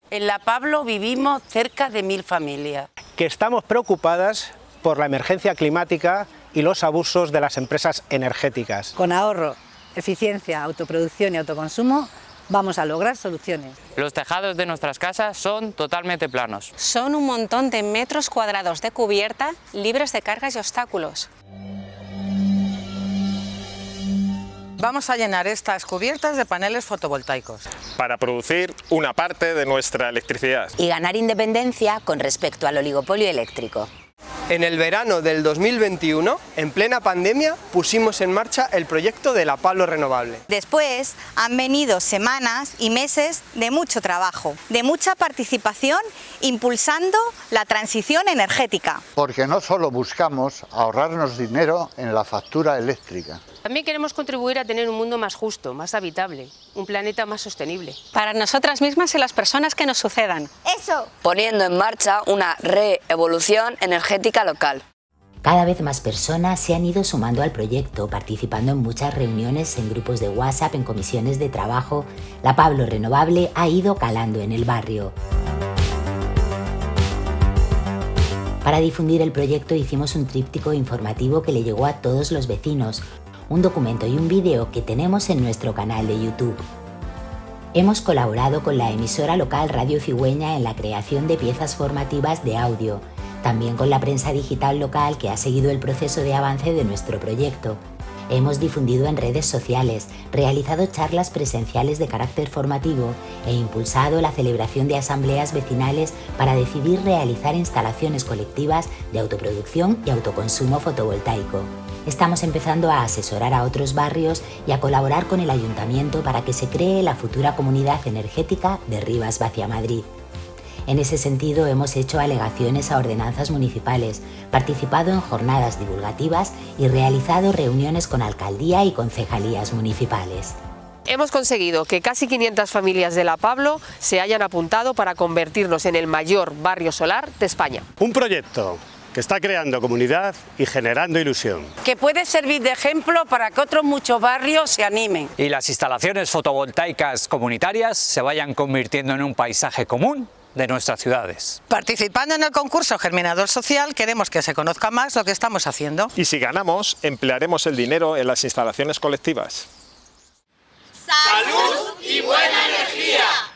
En La Pablo vivimos cerca de 1000 familias. Que estamos preocupadas por la emergencia climática y los abusos de las empresas energéticas. Con ahorro, eficiencia, autoproducción y autoconsumo vamos a lograr soluciones. Los tejados de nuestras casas son totalmente planos. Son un montón de metros cuadrados de cubierta libres de cargas y obstáculos. Vamos a llenar estas cubiertas de paneles fotovoltaicos. Para producir una parte de nuestra electricidad. Y ganar independencia con respecto al oligopolio eléctrico. En el verano del 2021, en plena pandemia, pusimos en marcha el proyecto de La Pablo Renovable. Después han venido semanas y meses de mucho trabajo, de mucha participación, impulsando la transición energética. Porque no solo buscamos ahorrarnos dinero en la factura eléctrica. También queremos contribuir a tener un mundo más justo, más habitable, un planeta más sostenible. Para nosotras mismas y las personas que nos sucedan. ¡Eso! Poniendo en marcha una reevolución energética local. Cada vez más personas se han ido sumando al proyecto, participando en muchas reuniones, en grupos de WhatsApp, en comisiones de trabajo. La Pablo Renovable ha ido calando en el barrio. Para difundir el proyecto hicimos un tríptico informativo que le llegó a todos los vecinos, un documento y un vídeo que tenemos en nuestro canal de YouTube. Hemos colaborado con la emisora local Radio Cigüeña en la creación de piezas formativas de audio, también con la prensa digital local que ha seguido el proceso de avance de nuestro proyecto. Hemos difundido en redes sociales, realizado charlas presenciales de carácter formativo e impulsado la celebración de asambleas vecinales para decidir realizar instalaciones colectivas de autoproducción y autoconsumo fotovoltaico. Estamos empezando a asesorar a otros barrios y a colaborar con el Ayuntamiento para que se cree la futura comunidad energética de Rivas-Vaciamadrid. En ese sentido, hemos hecho alegaciones a ordenanzas municipales, participado en jornadas divulgativas y realizado reuniones con alcaldía y concejalías municipales. Hemos conseguido que casi 500 familias de La Pablo se hayan apuntado para convertirnos en el mayor barrio solar de España. Un proyecto que está creando comunidad y generando ilusión. Que puede servir de ejemplo para que otros muchos barrios se animen. Y las instalaciones fotovoltaicas comunitarias se vayan convirtiendo en un paisaje común de nuestras ciudades. Participando en el concurso Germinador Social, queremos que se conozca más lo que estamos haciendo. Y si ganamos, emplearemos el dinero en las instalaciones colectivas. ¡Salud y buena energía!